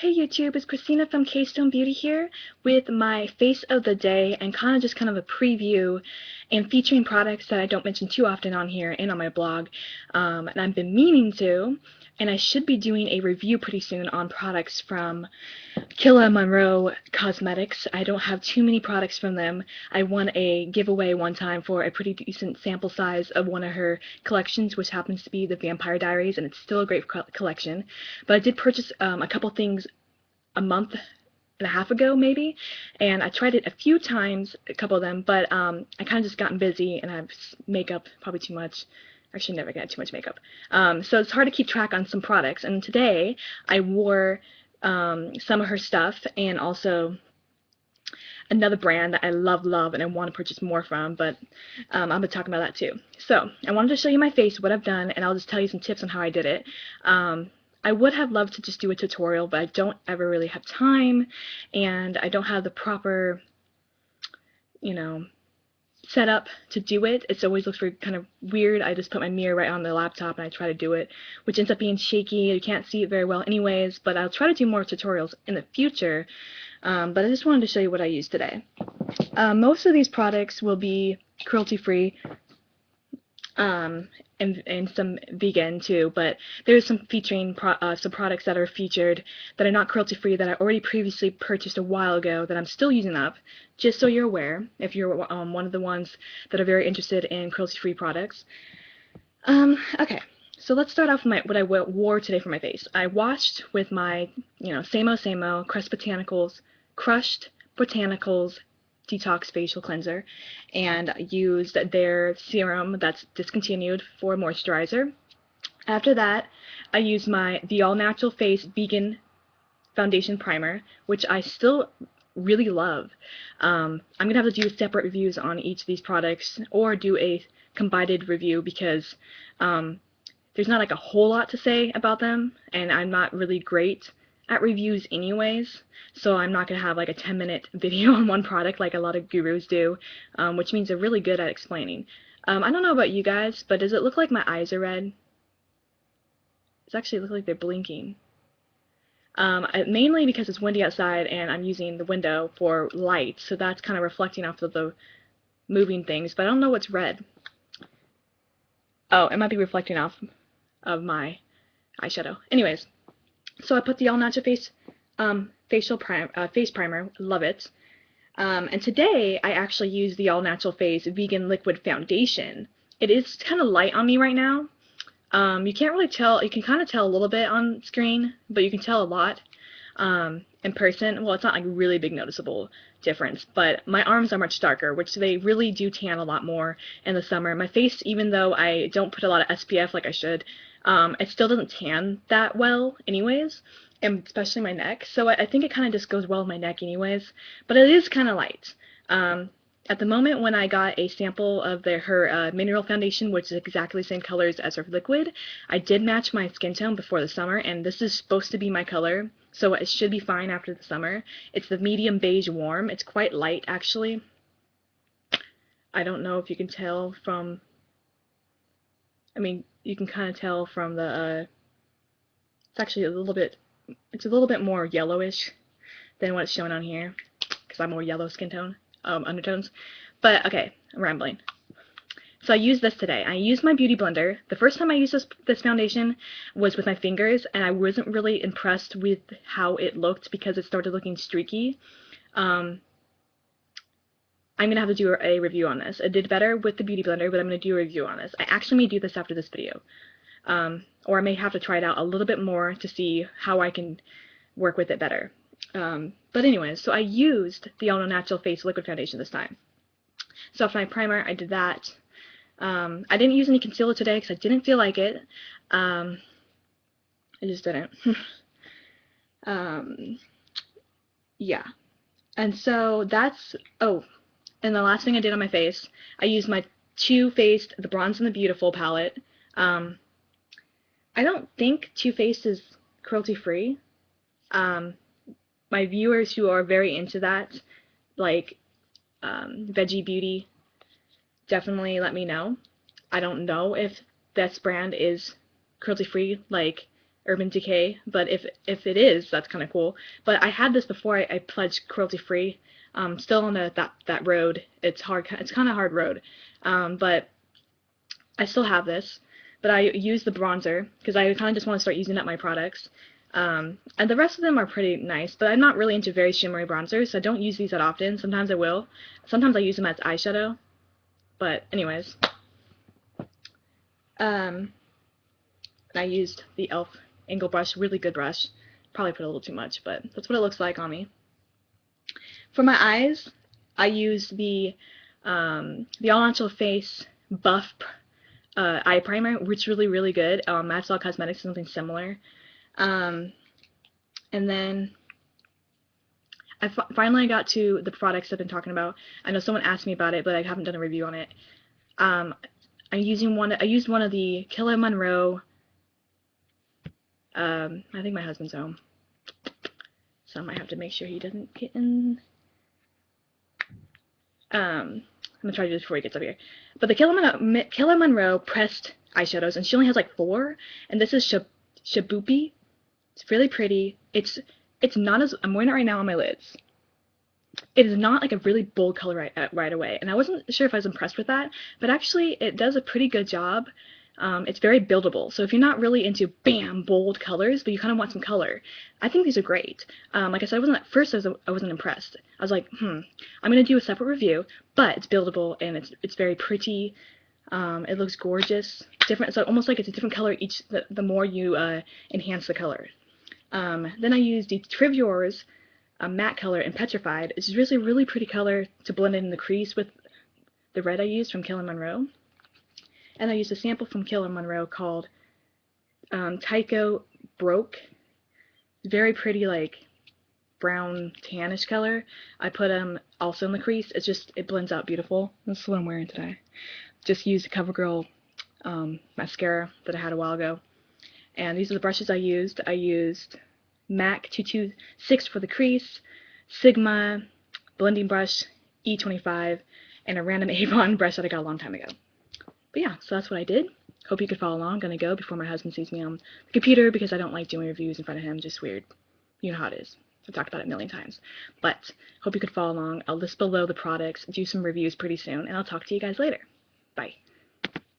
Hey YouTube, it's Christina from Keystone Beauty here with my face of the day and kind of a preview and featuring products that I don't mention too often on here and on my blog. And I've been meaning to, and I should be doing a review pretty soon on products from Killa Monroe Cosmetics. I don't have too many products from them. I won a giveaway one time for a pretty decent sample size of one of her collections, which happens to be the Vampire Diaries, and it's still a great collection. But I did purchase a couple things a month and a half ago maybe, and I tried it a few times, a couple of them, but I kind of just gotten busy and I have makeup probably too much. Actually, never get too much makeup. So it's hard to keep track on some products. And today I wore some of her stuff and also another brand that I love and I want to purchase more from, but I'm going to talk about that too. So I wanted to show you my face, what I've done, and I'll just tell you some tips on how I did it. I would have loved to just do a tutorial, but I don't ever really have time, and I don't have the proper, setup to do it. It always looks very kind of weird. I just put my mirror right on the laptop and I try to do it, which ends up being shaky. You can't see it very well anyways, but I'll try to do more tutorials in the future. But I just wanted to show you what I use today. Most of these products will be cruelty-free, and some vegan too, but there's some featuring some products that are featured that are not cruelty-free that I already previously purchased a while ago that I'm still using up, just so you're aware, if you're one of the ones that are very interested in cruelty-free products. Okay, so let's start off with what I wore today for my face. I washed with my, same-o Crushed Botanicals Detox Facial Cleanser, and used their serum that's discontinued for moisturizer. After that, I used the All Natural Face Vegan Foundation Primer, which I still really love. I'm going to have to do separate reviews on each of these products or do a combined review because there's not like a whole lot to say about them, and I'm not really great at reviews anyways, so I'm not going to have like a 10-minute video on one product like a lot of gurus do, which means they're really good at explaining. I don't know about you guys, but does it look like my eyes are red? It actually looks like they're blinking. Mainly because it's windy outside and I'm using the window for light, so that's kind of reflecting off of the moving things, but I don't know what's red. Oh, it might be reflecting off of my eyeshadow. Anyways, so I put the All Natural Face face primer, love it. And today I actually use the All Natural Face Vegan Liquid Foundation. It is kind of light on me right now. You can't really tell, you can kind of tell a little bit on screen, but you can tell a lot in person. Well, it's not like really big noticeable difference, but my arms are much darker, which they really do tan a lot more in the summer. My face, even though I don't put a lot of SPF like I should, it still doesn't tan that well anyways, and especially my neck, so I think it kind of just goes well with my neck anyways, but it is kind of light. At the moment when I got a sample of her mineral foundation, which is exactly the same colors as her liquid, I did match my skin tone before the summer, and this is supposed to be my color, so it should be fine after the summer. It's the medium beige warm. It's quite light actually. I don't know if you can tell from, you can kind of tell from the, it's actually it's a little bit more yellowish than what's shown on here, because I'm more yellow skin tone, undertones. But okay, I'm rambling. So I used this today. I used my beauty blender. The first time I used this foundation was with my fingers, and I wasn't really impressed with how it looked because it started looking streaky. I'm going to have to do a review on this. It did better with the beauty blender, but I'm going to do a review on this. I actually may do this after this video. Or I may have to try it out a little bit more to see how I can work with it better. But anyways, so I used the All Natural Face Liquid Foundation this time. So for my primer, I did that. I didn't use any concealer today because I didn't feel like it. I just didn't. Yeah. And so that's, oh, and the last thing I did on my face, I used my Too Faced The Bronze and the Beautiful palette. I don't think Too Faced is cruelty-free. My viewers who are very into that, like veggie beauty, definitely let me know. I don't know if this brand is cruelty-free, like Urban Decay, but if it is, that's kind of cool. But I had this before I pledged cruelty free. Still on that road. It's hard. It's kind of hard road. But I still have this. But I use the bronzer because I kind of just want to start using up my products. And the rest of them are pretty nice, but I'm not really into very shimmery bronzers, so I don't use these that often. Sometimes I will. Sometimes I use them as eyeshadow. But anyways, I used the e.l.f. angle brush, really good brush. Probably put a little too much, but that's what it looks like on me. For my eyes, I used the All Natural Face Buff eye primer, which is really, really good. Maxwell Cosmetics is something similar. And then I finally got to the products I've been talking about. I know someone asked me about it, but I haven't done a review on it. I used one of the Killa Monroe. I think my husband's home, so I might have to make sure he doesn't get in. I'm gonna try to do this before he gets up here. But the Killa Monroe pressed eyeshadows, and she only has like 4. And this is Shaboopy. It's really pretty. It's not as, I'm wearing it right now on my lids. It is not like a really bold color right away, and I wasn't sure if I was impressed with that, but actually it does a pretty good job. It's very buildable, so if you're not really into bam bold colors, but you kind of want some color, I think these are great. Like I said, at first I wasn't impressed. I was like, I'm gonna do a separate review, but it's buildable and it's very pretty. It looks gorgeous, different. So almost like it's a different color each the more you enhance the color. Then I used Detrivore's matte color in Petrified. It's really, really pretty color to blend in the crease with the red I used from Killa Monroe. And I used a sample from Killa Monroe called Tycho Broke. Very pretty, like brown tannish color. I put them also in the crease. It blends out beautiful. This is what I'm wearing today. Just used a CoverGirl mascara that I had a while ago. And these are the brushes I used. I used MAC 226 for the crease, Sigma blending brush E25, and a random Avon brush that I got a long time ago. But yeah, so that's what I did. Hope you could follow along. I'm gonna go before my husband sees me on the computer because I don't like doing reviews in front of him. Just weird. You know how it is. I've talked about it a million times. But hope you could follow along. I'll list below the products, do some reviews pretty soon, and I'll talk to you guys later. Bye.